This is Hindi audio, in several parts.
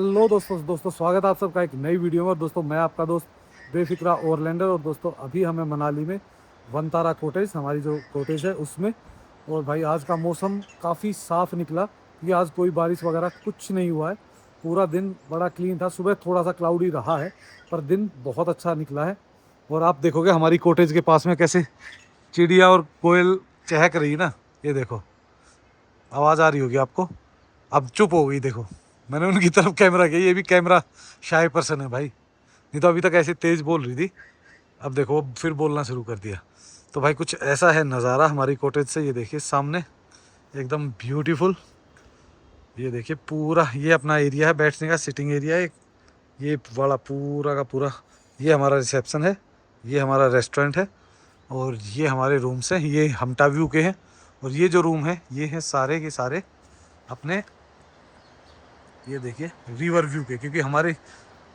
हेलो दोस्तों स्वागत है आप सबका एक नई वीडियो में। और दोस्तों मैं आपका दोस्त बेफिक्रा ओवरलैंडर। और दोस्तों अभी हमें मनाली में वनतारा कॉटेज, हमारी जो कॉटेज है उसमें। और भाई आज का मौसम काफ़ी साफ़ निकला कि आज कोई बारिश वगैरह कुछ नहीं हुआ है। पूरा दिन बड़ा क्लीन था, सुबह थोड़ा सा क्लाउडी रहा है पर दिन बहुत अच्छा निकला है। और आप देखोगे हमारी कॉटेज के पास में कैसे चिड़िया और कोयल चहक रही है ना। ये देखो, आवाज़ आ रही होगी आपको। अब चुप हो गई, देखो मैंने उनकी तरफ कैमरा किया। ये भी कैमरा शाय पर्सन है भाई, नहीं तो अभी तक ऐसे तेज बोल रही थी। अब देखो अब फिर बोलना शुरू कर दिया। तो भाई कुछ ऐसा है नज़ारा हमारी कॉटेज से। ये देखिए सामने एकदम ब्यूटीफुल। ये देखिए पूरा ये अपना एरिया है, बैठने का सिटिंग एरिया है। ये वाला पूरा का पूरा ये हमारा रिसेप्शन है, ये हमारा रेस्टोरेंट है। और ये हमारे रूम्स हैं, ये हमटा व्यू के हैं। और ये जो रूम है ये हैं सारे के सारे अपने, ये देखिए रिवर व्यू के, क्योंकि हमारे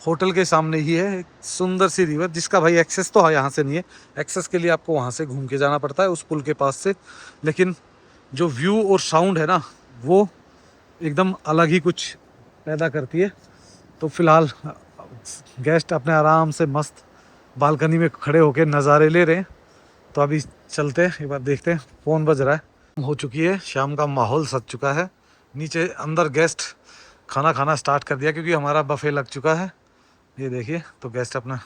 होटल के सामने ही है एक सुंदर सी रिवर, जिसका भाई एक्सेस तो यहाँ से नहीं है। एक्सेस के लिए आपको वहाँ से घूम के जाना पड़ता है उस पुल के पास से। लेकिन जो व्यू और साउंड है ना, वो एकदम अलग ही कुछ पैदा करती है। तो फिलहाल गेस्ट अपने आराम से मस्त बालकनी में खड़े होकर नज़ारे ले रहे हैं। तो अभी चलते हैं, एक बार देखते हैं। फ़ोन बज रहा है, हो चुकी है शाम का माहौल सज चुका है। नीचे अंदर गेस्ट खाना खाना स्टार्ट कर दिया क्योंकि हमारा बफे लग चुका है। ये देखिए, तो गेस्ट अपना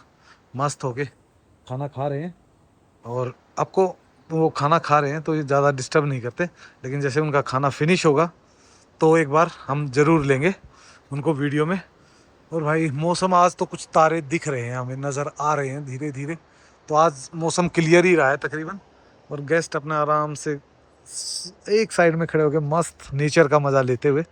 मस्त होके खाना खा रहे हैं। और आपको वो खाना खा रहे हैं तो ये ज़्यादा डिस्टर्ब नहीं करते, लेकिन जैसे उनका खाना फिनिश होगा तो एक बार हम ज़रूर लेंगे उनको वीडियो में। और भाई मौसम आज तो कुछ तारे दिख रहे हैं, हमें नज़र आ रहे हैं धीरे धीरे। तो आज मौसम क्लियर ही रहा है तकरीबन। और गेस्ट अपना आराम से एक साइड में खड़े होकर मस्त नेचर का मज़ा लेते हुए।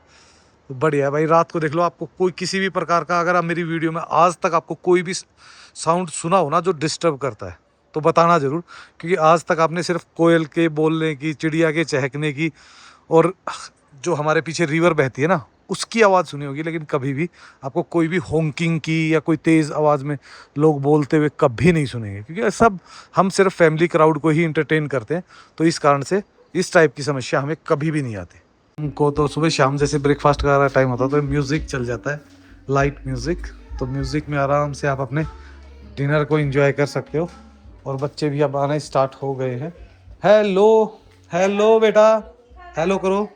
तो बढ़िया है भाई। रात को देख लो, आपको कोई किसी भी प्रकार का, अगर आप मेरी वीडियो में आज तक आपको कोई भी साउंड सुना हो ना जो डिस्टर्ब करता है तो बताना ज़रूर। क्योंकि आज तक आपने सिर्फ कोयल के बोलने की, चिड़िया के चहकने की और जो हमारे पीछे रिवर बहती है ना उसकी आवाज़ सुनी होगी, लेकिन कभी भी आपको कोई भी होंकिंग की या कोई तेज़ आवाज़ में लोग बोलते हुए कभी नहीं सुनेंगे। क्योंकि सब हम सिर्फ फैमिली क्राउड को ही इंटरटेन करते हैं, तो इस कारण से इस टाइप की समस्या हमें कभी भी नहीं आती। हमको तो सुबह शाम जैसे ब्रेकफास्ट का टाइम होता है तो म्यूज़िक चल जाता है, लाइट म्यूज़िक। तो म्यूज़िक में आराम से आप अपने डिनर को एंजॉय कर सकते हो। और बच्चे भी अब आने स्टार्ट हो गए हैं। हेलो, हेलो बेटा, हेलो करो।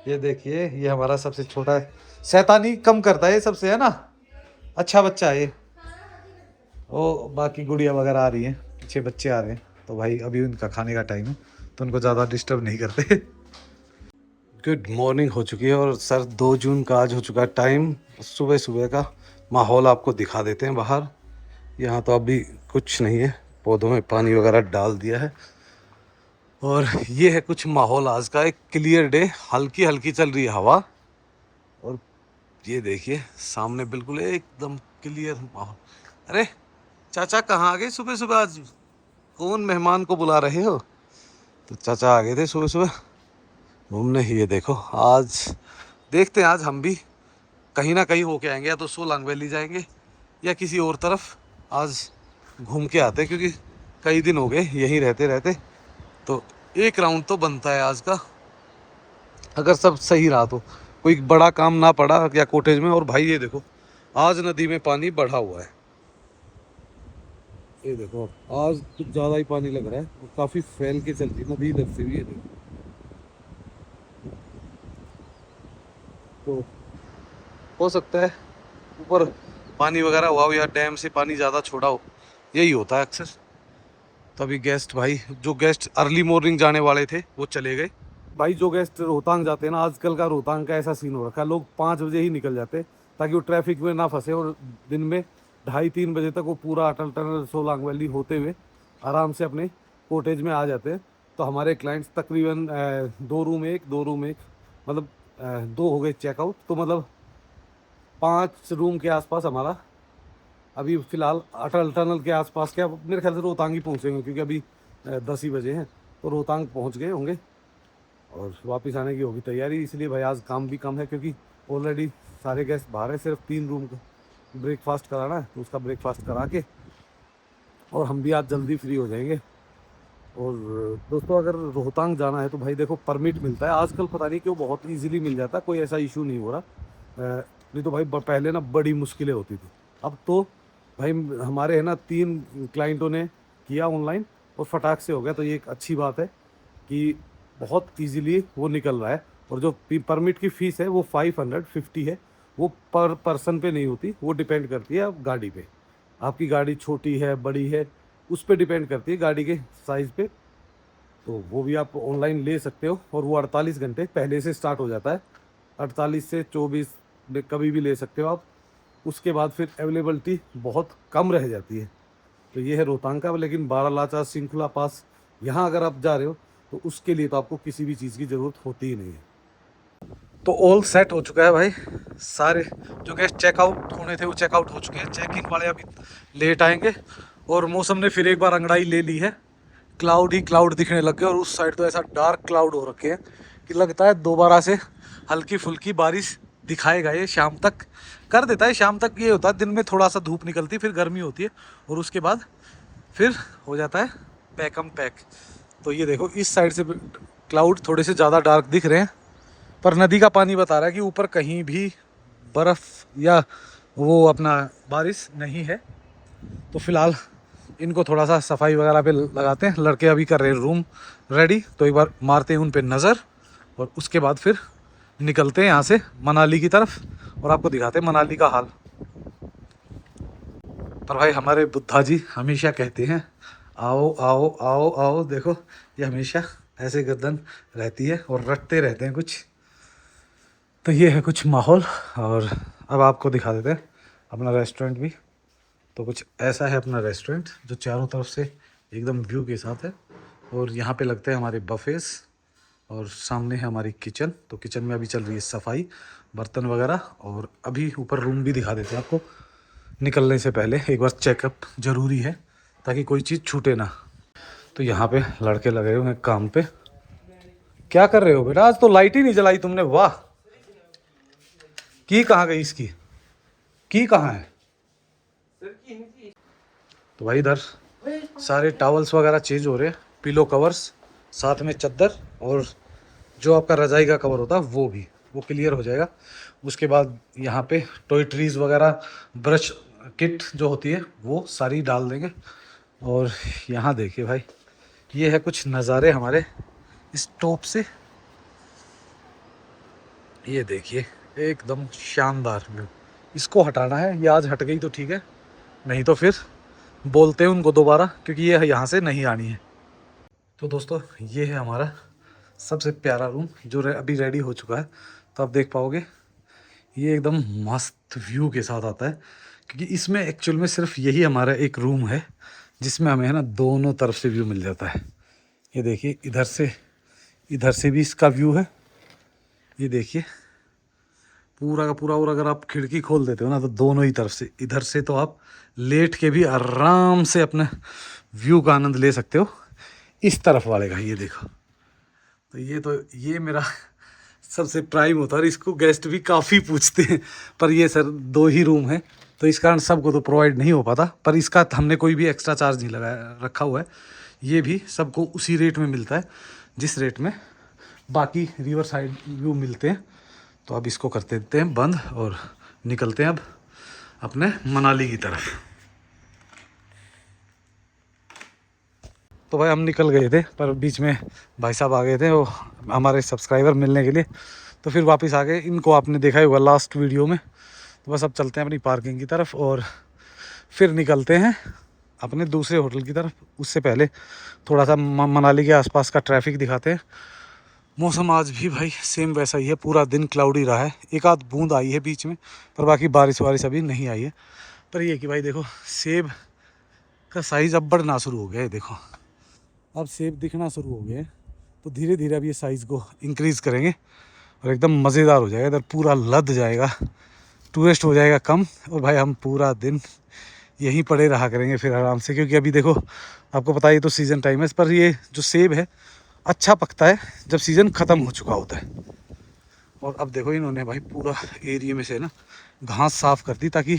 ये देखिए ये हमारा सबसे छोटा है, शैतानी कम करता है ये सबसे, है ना, अच्छा बच्चा है ये। वो बाकी गुड़िया वगैरह आ रही हैं, पीछे बच्चे आ रहे हैं। तो भाई अभी उनका खाने का टाइम है तो उनको ज़्यादा डिस्टर्ब नहीं करते। गुड मॉर्निंग हो चुकी है और सर 2 जून का आज हो चुका है टाइम। सुबह सुबह का माहौल आपको दिखा देते हैं बाहर। यहाँ तो अभी कुछ नहीं है, पौधों में पानी वगैरह डाल दिया है। और ये है कुछ माहौल आज का, एक क्लियर डे, हल्की हल्की चल रही है हवा। और ये देखिए सामने बिल्कुल एकदम क्लियर माहौल। अरे चाचा कहाँ आ गए सुबह सुबह? आज कौन मेहमान को बुला रहे हो? तो चाचा आ गए थे सुबह सुबह घूमने ही। ये देखो आज देखते हैं, आज हम भी कहीं ना कहीं होके आएंगे, या तो सोलांग वैली जाएंगे या किसी और तरफ आज घूम के आते हैं। क्योंकि कई दिन हो गए यहीं रहते रहते, तो एक राउंड तो बनता है आज का, अगर सब सही रहा तो। कोई बड़ा काम ना पड़ा या कॉटेज में। और भाई ये देखो आज नदी में पानी बढ़ा हुआ है। ये देखो आज कुछ ज़्यादा ही पानी लग रहा है और काफ़ी फैल के चलती नदी इधर से भी। ये देखो तो हो सकता है ऊपर पानी वगैरह हुआ हो या डैम से पानी ज़्यादा छोड़ा हो, यही होता है अक्सर। तो अभी गेस्ट भाई, जो गेस्ट अर्ली मॉर्निंग जाने वाले थे वो चले गए। भाई जो गेस्ट रोहतांग जाते हैं ना, आजकल का रोहतांग का ऐसा सीन हो रखा है, लोग 5 बजे ही निकल जाते हैं ताकि वो ट्रैफिक में ना फंसे। और दिन में 2:30-3 बजे तक वो पूरा अटल टनल सोलांग वैली होते हुए आराम से अपने कॉटेज में आ जाते हैं। तो हमारे क्लाइंट्स तकरीबन 2 रूम एक मतलब 2 हो गए चेकआउट। तो मतलब 5 रूम के आसपास हमारा अभी फ़िलहाल अटल टनल के आसपास क्या, मेरे ख्याल से रोहतांग ही पहुँचेंगे क्योंकि अभी 10 ही बजे हैं। तो रोहतांग पहुँच गए होंगे और वापस आने की होगी तैयारी। इसलिए भाई आज काम भी कम है क्योंकि ऑलरेडी सारे गेस्ट बाहर हैं। सिर्फ 3 रूम का ब्रेकफास्ट कराना है, तो उसका ब्रेकफास्ट करा के और हम भी आज जल्दी फ्री हो जाएंगे। और दोस्तों अगर रोहतांग जाना है तो भाई देखो परमिट मिलता है आजकल, पता नहीं क्यों बहुत इजीली मिल जाता है, कोई ऐसा इशू नहीं हो रहा। नहीं तो भाई पहले ना बड़ी मुश्किलें होती थी। अब तो भाई हमारे है ना 3 क्लाइंटों ने किया ऑनलाइन और फटाक से हो गया। तो ये एक अच्छी बात है कि बहुत इजीली वो निकल रहा है। और जो परमिट की फ़ीस है वो 550 है। वो पर पर्सन पे नहीं होती, वो डिपेंड करती है आप गाड़ी पे। आपकी गाड़ी छोटी है बड़ी है उस पे डिपेंड करती है गाड़ी के साइज़ पे। तो वो भी आप ऑनलाइन ले सकते हो और वो 48 घंटे पहले से स्टार्ट हो जाता है। 48 से 24 में कभी भी ले सकते हो आप। उसके बाद फिर अवेलेबिलिटी बहुत कम रह जाती है। तो ये है रोहतांग का। लेकिन बारालाचा सिंखला पास यहाँ अगर आप जा रहे हो तो उसके लिए तो आपको किसी भी चीज़ की ज़रूरत होती ही नहीं है। तो ऑल सेट हो चुका है भाई। सारे जो गेस्ट चेकआउट होने थे वो चेकआउट हो चुके हैं। चेक इन वाले अभी लेट आएंगे। और मौसम ने फिर एक बार अंगड़ाई ले ली है। क्लाउड ही क्लाउड दिखने लग गए और उस साइड तो ऐसा डार्क क्लाउड हो रखे हैं कि लगता है दोबारा से हल्की फुल्की बारिश दिखाएगा। ये शाम तक कर देता है। शाम तक ये होता है दिन में थोड़ा सा धूप निकलती है फिर गर्मी होती है और उसके बाद फिर हो जाता है पैकम पैक। तो ये देखो इस साइड से क्लाउड थोड़े से ज़्यादा डार्क दिख रहे हैं पर नदी का पानी बता रहा है कि ऊपर कहीं भी बर्फ़ या वो अपना बारिश नहीं है। तो फिलहाल इनको थोड़ा सा सफाई वगैरह पे लगाते हैं। लड़के अभी कर रहे हैं रूम रेडी। तो एक बार मारते हैं उन पे नज़र और उसके बाद फिर निकलते हैं यहाँ से मनाली की तरफ और आपको दिखाते हैं मनाली का हाल। पर भाई हमारे बुद्धा जी हमेशा कहते हैं आओ आओ आओ आओ। देखो ये हमेशा ऐसे गर्दन रहती है और रटते रहते हैं कुछ। तो ये है कुछ माहौल। और अब आपको दिखा देते हैं अपना रेस्टोरेंट भी। तो कुछ ऐसा है अपना रेस्टोरेंट जो चारों तरफ से एकदम व्यू के साथ है। और यहाँ पे लगते हैं हमारे बफेस और सामने है हमारी किचन। तो किचन में अभी चल रही है सफाई बर्तन वगैरह। और अभी ऊपर रूम भी दिखा देते हैं आपको। निकलने से पहले एक बार चेकअप ज़रूरी है ताकि कोई चीज़ छूटे ना। तो यहाँ पे लड़के लगे हुए हैं काम पे। क्या कर रहे हो बेटा? आज तो लाइट ही नहीं जलाई तुमने। वाह। की कहाँ गई इसकी? की कहाँ है? तो भाई इधर सारे टॉवल्स वगैरह चेंज हो रहे हैं। पिलो कवर्स साथ में चद्दर और जो आपका रजाई का कवर होता है वो क्लियर हो जाएगा। उसके बाद यहाँ पे टॉयट्रीज वगैरह ब्रश किट जो होती है वो सारी डाल देंगे। और यहाँ देखिए भाई ये है कुछ नज़ारे हमारे इस टॉप से। ये देखिए एकदम शानदार व्यू। इसको हटाना है। ये आज हट गई तो ठीक है नहीं तो फिर बोलते हैं उनको दोबारा क्योंकि ये यहाँ से नहीं आनी है। तो दोस्तों ये है हमारा सबसे प्यारा रूम जो अभी रेडी हो चुका है। तो आप देख पाओगे ये एकदम मस्त व्यू के साथ आता है क्योंकि इसमें एक्चुअल में सिर्फ यही हमारा एक रूम है जिसमें हमें है ना दोनों तरफ से व्यू मिल जाता है। ये देखिए इधर से भी इसका व्यू है। ये देखिए पूरा का पूरा। और अगर आप खिड़की खोल देते हो ना तो दोनों ही तरफ से इधर से तो आप लेट के भी आराम से अपने व्यू का आनंद ले सकते हो। इस तरफ वाले का ये देखो। तो ये मेरा सबसे प्राइम होता है और इसको गेस्ट भी काफ़ी पूछते हैं। पर ये सर 2 ही रूम है तो इस कारण सबको तो प्रोवाइड नहीं हो पाता। पर इसका हमने कोई भी एक्स्ट्रा चार्ज नहीं लगाया रखा हुआ है। ये भी सबको उसी रेट में मिलता है जिस रेट में बाकी रिवर साइड व्यू मिलते हैं। तो अब इसको कर देते हैं बंद और निकलते हैं अब अपने मनाली की तरफ। तो भाई हम निकल गए थे पर बीच में भाई साहब आ गए थे वो हमारे सब्सक्राइबर मिलने के लिए। तो फिर वापस आ गए। इनको आपने देखा ही होगा लास्ट वीडियो में। तो बस अब चलते हैं अपनी पार्किंग की तरफ और फिर निकलते हैं अपने दूसरे होटल की तरफ। उससे पहले थोड़ा सा मनाली के आसपास का ट्रैफिक दिखाते हैं। मौसम आज भी भाई सेम वैसा ही है। पूरा दिन क्लाउडी रहा है। एक आध बूंद आई है बीच में पर बाकी बारिश वारिश अभी नहीं आई है। पर ये कि भाई देखो सेब का साइज़ अब बढ़ना शुरू हो गया है। देखो अब सेब दिखना शुरू हो गए। तो धीरे धीरे अब ये साइज़ को इंक्रीज़ करेंगे और एकदम मज़ेदार हो जाएगा। इधर पूरा लद जाएगा। टूरिस्ट हो जाएगा कम और भाई हम पूरा दिन यहीं पड़े रहा करेंगे फिर आराम से। क्योंकि अभी देखो आपको पता है ये तो सीज़न टाइम है। पर ये जो सेब है अच्छा पकता है जब सीज़न ख़त्म हो चुका होता है। और अब देखो इन्होंने भाई पूरा एरिया में से ना घास साफ़ कर दी ताकि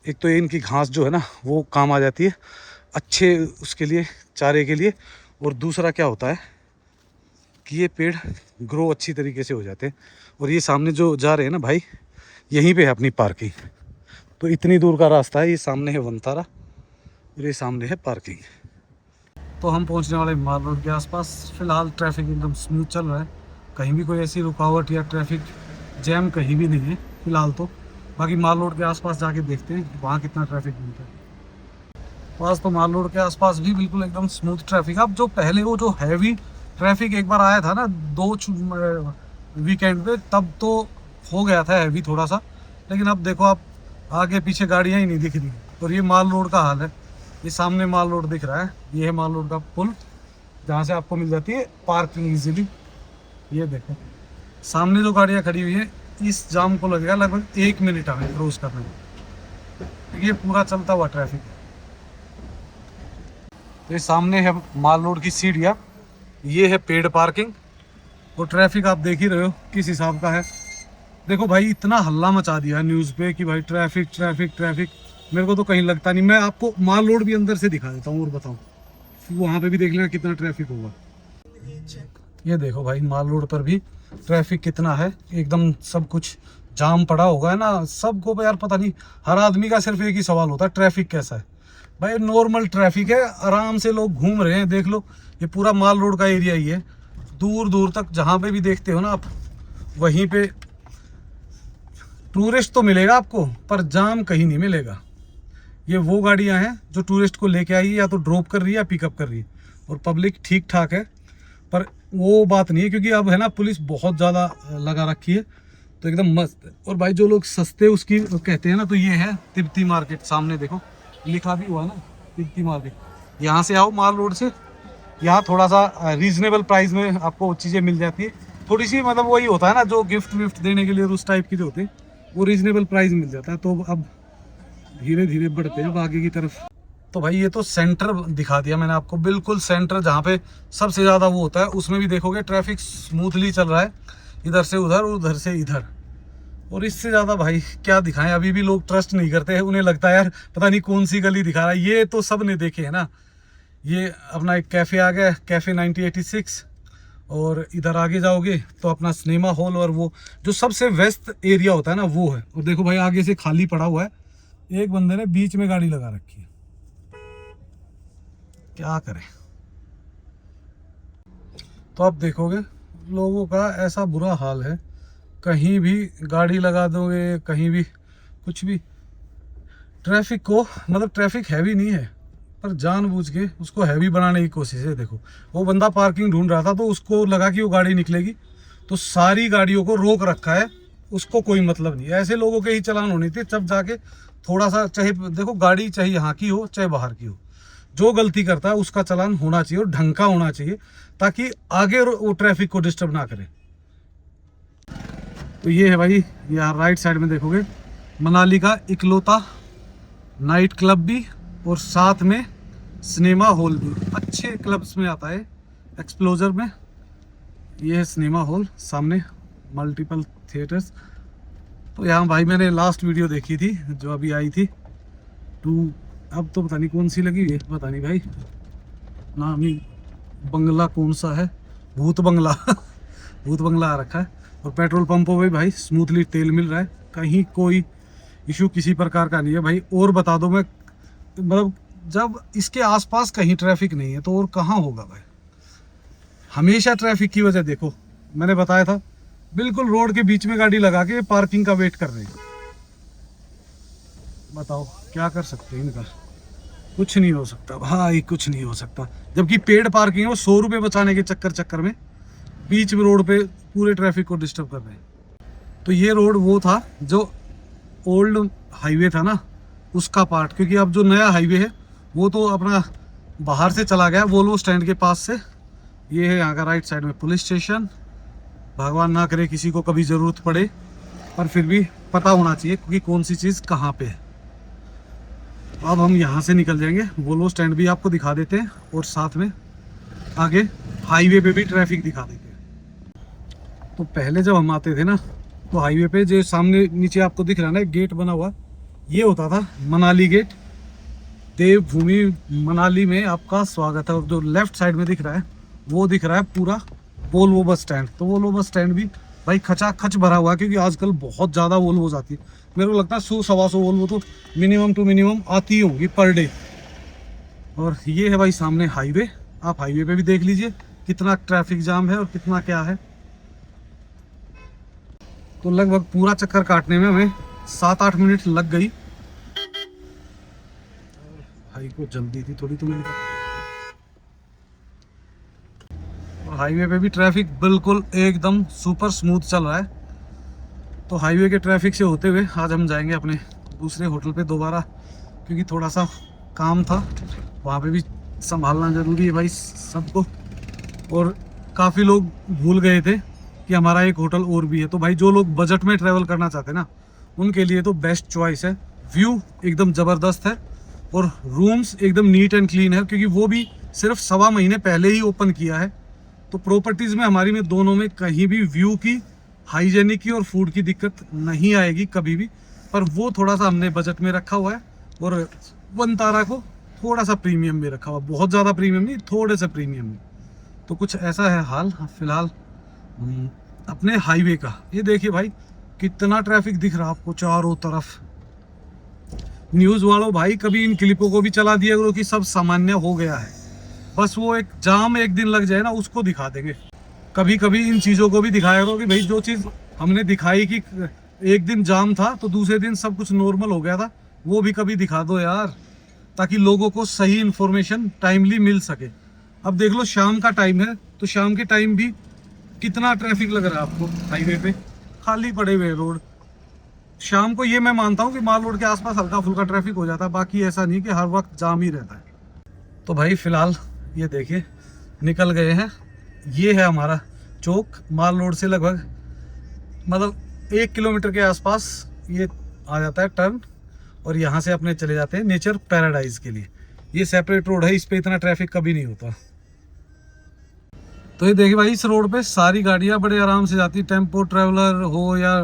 एक तो ये इनकी घास जो है ना वो काम आ जाती है अच्छे उसके लिए चारे के लिए। और दूसरा क्या होता है कि ये पेड़ ग्रो अच्छी तरीके से हो जाते हैं। और ये सामने जो जा रहे हैं ना भाई यहीं पे है अपनी पार्किंग। तो इतनी दूर का रास्ता है, ये सामने है वनतारा और ये सामने है पार्किंग। तो हम पहुंचने वाले माल रोड के आसपास। फिलहाल ट्रैफिक एकदम स्मूथ चल रहा है, कहीं भी कोई ऐसी रुकावट या ट्रैफिक जैम कहीं भी नहीं है फिलहाल तो। बाकी माल रोड के आसपास जाके देखते हैं वहाँ कितना ट्रैफिक मिलता है। पास तो माल रोड के आसपास भी बिल्कुल एकदम स्मूथ ट्रैफिक। अब जो पहले वो जो हैवी ट्रैफिक एक बार आया था ना 2 वीकेंड पे, तब तो हो गया था हैवी थोड़ा सा, लेकिन अब देखो आप आगे पीछे गाड़ियाँ ही नहीं दिख रही। और ये माल रोड का हाल है। ये सामने माल रोड दिख रहा है, ये है माल रोड का पुल जहाँ से आपको मिल जाती है पार्किंग इजीली। ये देखो सामने जो गाड़ियाँ खड़ी हुई है, इस जाम को लगेगा लगभग 1 मिनट हमें क्रॉस करने में। ये पूरा चलता हुआ ट्रैफिक है। ये सामने है माल रोड की सीढ़ियाँ, ये है पेड पार्किंग। और ट्रैफिक आप देख ही रहे हो किस हिसाब का है। देखो भाई इतना हल्ला मचा दिया है न्यूज़ पे कि भाई ट्रैफिक ट्रैफिक ट्रैफिक। मेरे को तो कहीं लगता नहीं। मैं आपको माल रोड भी अंदर से दिखा देता हूँ और बताऊँ, वहाँ पे भी देख लेना कितना ट्रैफिक होगा। ये देखो भाई माल रोड पर भी ट्रैफिक कितना है, एकदम सब कुछ जाम पड़ा होगा है ना। सबको यार पता नहीं, हर आदमी का सिर्फ एक ही सवाल होता है ट्रैफिक कैसा है। भाई नॉर्मल ट्रैफिक है, आराम से लोग घूम रहे हैं। देख लो ये पूरा माल रोड का एरिया ही है, दूर दूर तक जहाँ पे भी देखते हो ना आप, वहीं पे टूरिस्ट तो मिलेगा आपको, पर जाम कहीं नहीं मिलेगा। ये वो गाड़ियाँ हैं जो टूरिस्ट को लेके आई है, या तो ड्रॉप कर रही है या पिकअप कर रही है। और पब्लिक ठीक ठाक है, पर वो बात नहीं है, क्योंकि अब है ना पुलिस बहुत ज़्यादा लगा रखी है, तो एकदम मस्त है। और भाई जो लोग सस्ते उसकी कहते हैं ना, तो ये है तिब्बती मार्केट। सामने देखो लिखा भी हुआ है ना तिब्बती मार्केट। यहाँ से आओ माल रोड से, यहाँ थोड़ा सा रीजनेबल प्राइस में आपको चीज़ें मिल जाती है। थोड़ी सी मतलब वही होता है ना, जो गिफ्ट विफ्ट देने के लिए उस टाइप की जो होते हैं, वो रीजनेबल प्राइस मिल जाता है। तो अब धीरे धीरे बढ़ते हैं आगे की तरफ। तो भाई ये तो सेंटर दिखा दिया मैंने आपको, बिल्कुल सेंटर जहाँ पे सबसे ज़्यादा वो होता है। उसमें भी देखोगे ट्रैफिक स्मूथली चल रहा है, इधर से उधर उधर से इधर। और इससे ज़्यादा भाई क्या दिखाएं, अभी भी लोग ट्रस्ट नहीं करते हैं। उन्हें लगता है यार पता नहीं कौन सी गली दिखा रहा है। ये तो सब ने देखे है ना। ये अपना एक कैफ़े आ गया, कैफ़े 1986। और इधर आगे जाओगे तो अपना सिनेमा हॉल, और वो जो सबसे वेस्ट एरिया होता है ना वो है। और देखो भाई आगे से खाली पड़ा हुआ है, एक बंदे ने बीच में गाड़ी लगा रखी है। क्या करें। तो आप देखोगे लोगों का ऐसा बुरा हाल है, कहीं भी गाड़ी लगा दोगे, कहीं भी कुछ भी। ट्रैफिक को मतलब ट्रैफिक हैवी नहीं है, पर जानबूझ के उसको हैवी बनाने की कोशिश है। देखो वो बंदा पार्किंग ढूंढ रहा था, तो उसको लगा कि वो गाड़ी निकलेगी, तो सारी गाड़ियों को रोक रखा है। उसको कोई मतलब नहीं। ऐसे लोगों के ही चालान होने थे, तब जाके थोड़ा सा, चाहे देखो गाड़ी चाहे यहाँ की हो चाहे बाहर की हो, जो गलती करता है उसका चालान होना चाहिए और ढंग का होना चाहिए, ताकि आगे वो ट्रैफिक को डिस्टर्ब ना करे। तो ये है भाई, यहाँ राइट साइड में देखोगे मनाली का इकलौता नाइट क्लब भी, और साथ में सिनेमा हॉल भी। अच्छे क्लब्स में आता है एक्सप्लोजर में। ये है सिनेमा हॉल, सामने मल्टीपल थिएटर्स। तो यहाँ भाई मैंने लास्ट वीडियो देखी थी जो अभी आई थी 2, अब तो पता नहीं कौन सी लगी है, पता नहीं भाई नाम ही। बंगला कौन सा है, भूत बंगला भूत बंगला आ रखा है। और पेट्रोल पंपों पे भाई स्मूथली तेल मिल रहा है, कहीं कोई इशू किसी प्रकार का नहीं है भाई। और बता दो मैं, मतलब जब इसके आसपास कहीं ट्रैफिक नहीं है तो और कहाँ होगा भाई। हमेशा ट्रैफिक की वजह देखो, मैंने बताया था बिल्कुल रोड के बीच में गाड़ी लगा के पार्किंग का वेट कर रहे हैं। बताओ क्या कर सकते हैं इनका, कुछ नहीं हो सकता भाई, कुछ नहीं हो सकता। जबकि पेड पार्किंग है, वो 100 रुपये बचाने के चक्कर में बीच में रोड पे पूरे ट्रैफिक को डिस्टर्ब कर रहे हैं। तो ये रोड वो था जो ओल्ड हाईवे था ना, उसका पार्ट। क्योंकि अब जो नया हाईवे है वो तो अपना बाहर से चला गया, वोल्वो स्टैंड के पास से। ये है यहाँ का राइट साइड में पुलिस स्टेशन। भगवान ना करे किसी को कभी ज़रूरत पड़े, पर फिर भी पता होना चाहिए कि कौन सी चीज़ कहाँ पे है। अब हम यहाँ से निकल जाएंगे, वोल्वो स्टैंड भी आपको दिखा देते हैं, और साथ में आगे हाईवे पे भी ट्रैफिक दिखा देते हैं। तो पहले जब हम आते थे ना, तो हाईवे पे जो सामने नीचे आपको दिख रहा है ना एक गेट बना हुआ, ये होता था मनाली गेट। देवभूमि मनाली में आपका स्वागत है। और जो लेफ्ट साइड में दिख रहा है वो दिख रहा है पूरा वोल्वो बस स्टैंड। तो वोल्वो बस स्टैंड भी भाई खचाखच भरा हुआ है, क्योंकि आजकल बहुत ज़्यादा वोल्वोज आती है। मेरे को लगता है 100-125 वोल्वो तो मिनिमम टू मिनिमम आती ही होगी पर डे। और ये है भाई सामने हाईवे, आप हाईवे पे भी देख लीजिए कितना ट्रैफिक जाम है और कितना क्या है। तो लगभग पूरा चक्कर काटने में हमें 7-8 मिनट लग गई। भाई को जल्दी थी थोड़ी, तो मैंने कहा। और हाईवे पे भी ट्रैफिक बिल्कुल एकदम सुपर स्मूथ चल रहा है। तो हाईवे के ट्रैफिक से होते हुए आज हम जाएंगे अपने दूसरे होटल पे दोबारा, क्योंकि थोड़ा सा काम था, वहाँ पे भी संभालना ज़रूरी है भाई सबको। और काफ़ी लोग भूल गए थे कि हमारा एक होटल और भी है। तो भाई जो लोग बजट में ट्रैवल करना चाहते हैं ना, उनके लिए तो बेस्ट चॉइस है। व्यू एकदम ज़बरदस्त है और रूम्स एकदम नीट एंड क्लीन है, क्योंकि वो भी सिर्फ 1.25 महीने पहले ही ओपन किया है। तो प्रॉपर्टीज़ में हमारी में दोनों में कहीं भी व्यू की, हाइजेनिक की और फूड की दिक्कत नहीं आएगी कभी भी। पर वो थोड़ा सा हमने बजट में रखा हुआ है और वनतारा को थोड़ा सा प्रीमियम में रखा हुआ, बहुत ज़्यादा प्रीमियम नहीं, थोड़े से प्रीमियम में। तो कुछ ऐसा है हाल फिलहाल अपने हाईवे का। ये देखिए भाई कितना ट्रैफिक दिख रहा है आपको चारों तरफ। न्यूज़ वालों भाई कभी इन क्लिपों को भी चला दिया करो कि सब सामान्य हो गया है, बस वो एक जाम एक दिन लग जाए ना उसको दिखा देंगे। कभी कभी इन चीज़ों को भी दिखाया करो कि भाई जो चीज़ हमने दिखाई कि एक दिन जाम था तो दूसरे दिन सब कुछ नॉर्मल हो गया था, वो भी कभी दिखा दो यार, ताकि लोगों को सही इन्फॉर्मेशन टाइमली मिल सके। अब देख लो शाम का टाइम है, तो शाम के टाइम भी कितना ट्रैफिक लग रहा है आपको हाईवे पे, खाली पड़े हुए रोड। शाम को ये मैं मानता हूँ कि माल रोड के आसपास हल्का फुल्का ट्रैफिक हो जाता है, बाकी ऐसा नहीं कि हर वक्त जाम ही रहता है। तो भाई फिलहाल ये देखिए निकल गए हैं। ये है हमारा चौक, माल रोड से लगभग मतलब 1 किलोमीटर के आसपास ये आ जाता है टर्न, और यहाँ से अपने चले जाते हैं नेचर पैराडाइज के लिए। ये सेपरेट रोड है, इस पे इतना ट्रैफिक कभी नहीं होता। तो ये देखिए भाई इस रोड पे सारी गाड़ियाँ बड़े आराम से जाती, टेम्पो ट्रैवलर हो या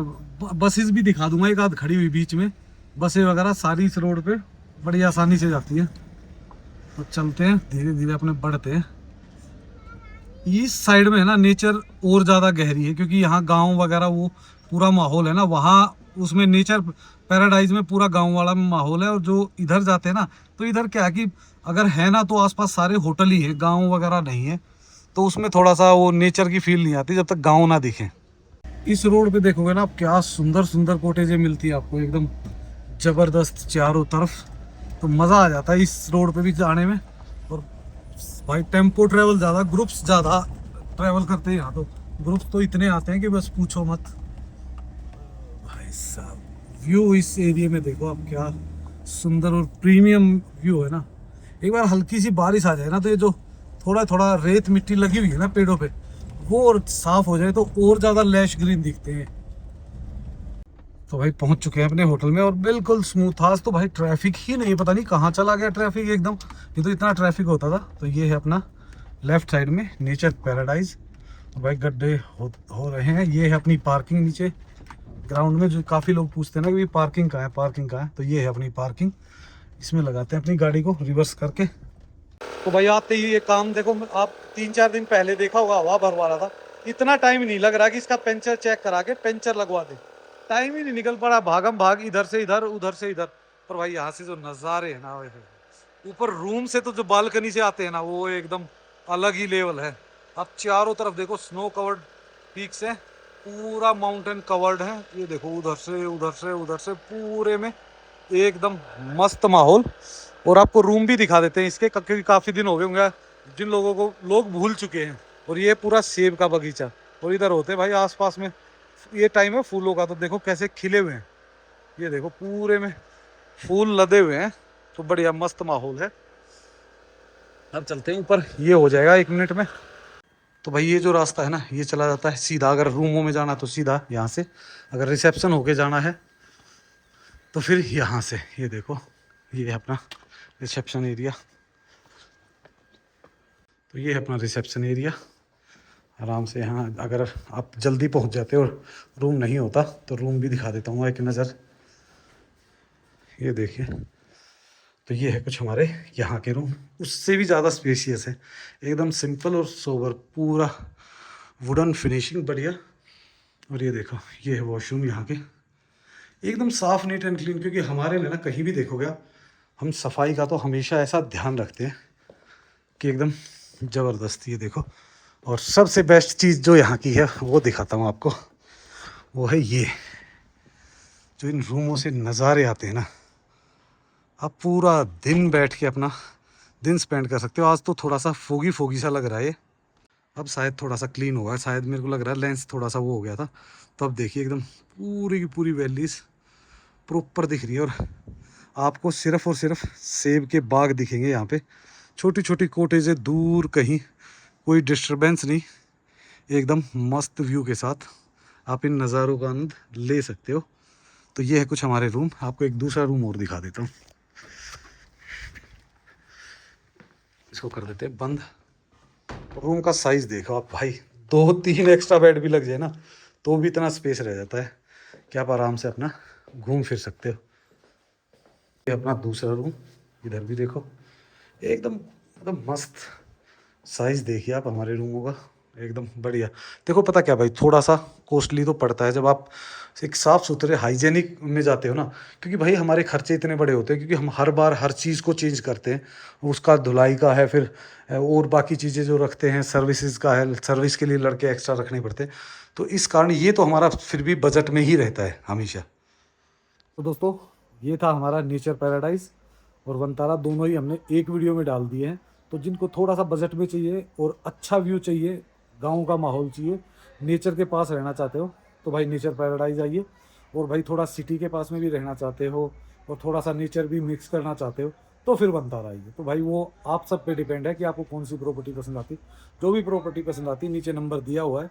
बसेस भी दिखा दूंगा, एक आध खड़ी हुई बीच में बसें वगैरह, सारी इस रोड पे बड़ी आसानी से जाती है। तो चलते हैं धीरे धीरे अपने बढ़ते हैं। इस साइड में है ना नेचर और ज़्यादा गहरी है, क्योंकि यहाँ गांव वगैरह वो पूरा माहौल है ना, वहाँ उसमें नेचर पैराडाइज में पूरा गांव वाला माहौल है। और जो इधर जाते हैं ना, तो इधर क्या है कि अगर है ना तो आसपास सारे होटल ही है, गांव वगैरह नहीं है, तो उसमें थोड़ा सा वो नेचर की फील नहीं आती जब तक गांव ना दिखे। इस रोड पे देखोगे ना आप, क्या सुंदर सुंदर कॉटेजें मिलती है आपको एकदम ज़बरदस्त चारों तरफ। तो मज़ा आ जाता है इस रोड पे भी जाने में। और भाई टेम्पो ट्रैवल ज़्यादा, ग्रुप्स ज़्यादा ट्रैवल करते हैं यहाँ। तो ग्रुप्स तो इतने आते हैं कि बस पूछो मत। भाई साहब व्यू इस एरिया में देखो आप, क्या सुंदर और प्रीमियम व्यू है ना। एक बार हल्की सी बारिश आ जाए ना, तो ये जो थोड़ा थोड़ा रेत मिट्टी लगी हुई है ना पेड़ों पे, वो और साफ हो जाए तो और ज़्यादा लैश ग्रीन दिखते हैं। तो भाई पहुंच चुके हैं अपने होटल में और बिल्कुल स्मूथ। आज तो भाई ट्रैफिक ही नहीं, पता नहीं कहाँ चला गया ट्रैफिक एकदम, ये तो इतना ट्रैफिक होता था। तो ये है अपना लेफ्ट साइड में नेचर पैराडाइज। तो भाई गड्ढे हो रहे हैं। ये है अपनी पार्किंग नीचे ग्राउंड में, जो काफ़ी लोग पूछते हैं ना कि पार्किंग कहाँ है, पार्किंग कहाँ है। तो ये है अपनी पार्किंग, इसमें लगाते हैं अपनी गाड़ी को रिवर्स करके। तो भाई आते ही ये काम देखो, आप 3-4 दिन पहले देखा होगा, हवा भरवा रहा था, इतना टाइम नहीं लग रहा कि इसका पंचर चेक करा के पंचर लगवा दे। टाइम ही नहीं निकल पड़ा, भागम भाग इधर से इधर उधर से इधर। पर भाई यहाँ से जो नज़ारे हैं ना, ऊपर रूम से तो जो बालकनी से आते हैं ना, वो एकदम अलग ही लेवल है। आप चारों तरफ देखो स्नो कवर्ड पीक्स है, पूरा माउंटेन कवर्ड है। ये देखो उधर से उधर से उधर से पूरे में एकदम मस्त माहौल। और आपको रूम भी दिखा देते हैं इसके, क्योंकि काफ़ी दिन हो गए होंगे जिन लोगों को लोग भूल चुके हैं। और ये पूरा सेब का बगीचा, और इधर होते हैं भाई आसपास में, ये टाइम है फूलों का, तो देखो कैसे खिले हुए हैं। ये देखो पूरे में फूल लदे हुए हैं, तो बढ़िया मस्त माहौल है। अब चलते हैं ऊपर, ये हो जाएगा 1 मिनट में। तो भाई ये जो रास्ता है ना, ये चला जाता है सीधा, अगर रूमों में जाना तो सीधा यहाँ से, अगर रिसेप्शन होके जाना है तो फिर यहाँ से। ये देखो ये है अपना रिसेप्शन एरिया। तो ये है अपना रिसेप्शन एरिया। आराम से यहाँ अगर आप जल्दी पहुँच जाते हो और रूम नहीं होता तो रूम भी दिखा देता हूँ एक नज़र। ये देखिए, तो ये है कुछ हमारे यहाँ के रूम, उससे भी ज़्यादा स्पेशियस है, एकदम सिंपल और सोबर, पूरा वुडन फिनिशिंग बढ़िया। और ये देखो, ये है वॉशरूम यहाँ के, एकदम साफ नीट एंड क्लीन। क्योंकि हमारे लिए ना कहीं भी देखोगे आप, हम सफाई का तो हमेशा ऐसा ध्यान रखते हैं कि एकदम ज़बरदस्त। ये देखो, और सबसे बेस्ट चीज़ जो यहाँ की है वो दिखाता हूँ आपको, वो है ये जो इन रूमों से नज़ारे आते हैं ना, आप पूरा दिन बैठ के अपना दिन स्पेंड कर सकते हो। आज तो थोड़ा सा फोगी फोगी सा लग रहा है ये, अब शायद थोड़ा सा क्लीन होगा, शायद मेरे को लग रहा है लेंस थोड़ा सा वो हो गया था। तो अब देखिए एकदम पूरी की पूरी वैलीज प्रॉपर दिख रही है, और आपको सिर्फ और सिर्फ सेब के बाग दिखेंगे यहाँ पे। छोटी छोटी कॉटेजें दूर, कहीं कोई डिस्टरबेंस नहीं, एकदम मस्त व्यू के साथ आप इन नज़ारों का आनंद ले सकते हो। तो ये है कुछ हमारे रूम। आपको एक दूसरा रूम और दिखा देता हूँ, इसको कर देते हैं बंद। रूम का साइज़ देखो आप भाई, 2-3 एक्स्ट्रा बेड भी लग जाए ना तो भी इतना स्पेस रह जाता है कि आप आराम से अपना घूम फिर सकते हो। ये अपना दूसरा रूम, इधर भी देखो, एकदम एकदम मस्त साइज़ देखिए आप हमारे रूमों का, एकदम बढ़िया। देखो पता क्या भाई, थोड़ा सा कॉस्टली तो पड़ता है जब आप एक साफ़ सुथरे हाइजेनिक में जाते हो ना। क्योंकि भाई हमारे खर्चे इतने बड़े होते हैं, क्योंकि हम हर बार हर चीज़ को चेंज करते हैं, उसका धुलाई का है, फिर और बाकी चीज़ें जो रखते हैं, सर्विसेज का है, सर्विस के लिए लड़के एक्स्ट्रा रखने पड़ते हैं। तो इस कारण ये तो हमारा फिर भी बजट में ही रहता है हमेशा। तो दोस्तों, ये था हमारा नेचर पैराडाइज और वनतारा, दोनों ही हमने एक वीडियो में डाल दिए हैं। तो जिनको थोड़ा सा बजट में चाहिए और अच्छा व्यू चाहिए, गांव का माहौल चाहिए, नेचर के पास रहना चाहते हो, तो भाई नेचर पैराडाइज आइए। और भाई थोड़ा सिटी के पास में भी रहना चाहते हो और थोड़ा सा नेचर भी मिक्स करना चाहते हो, तो फिर वनतारा आइए। तो भाई वो आप सब पे डिपेंड है कि आपको कौन सी प्रॉपर्टी पसंद आती। जो भी प्रॉपर्टी पसंद आती, नीचे नंबर दिया हुआ है,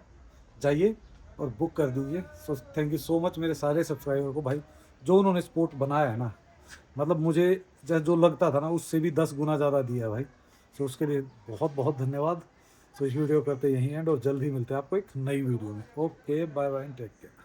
जाइए और बुक कर दीजिए। So thank you so much मेरे सारे सब्सक्राइबर को भाई, जो उन्होंने सपोर्ट बनाया है ना, मतलब मुझे जो लगता था ना उससे भी 10 गुना ज़्यादा दिया है भाई। सो उसके लिए बहुत बहुत धन्यवाद। सो इस वीडियो करते यहीं एंड, और जल्द ही मिलते हैं आपको एक नई वीडियो में। Okay, bye bye, take care.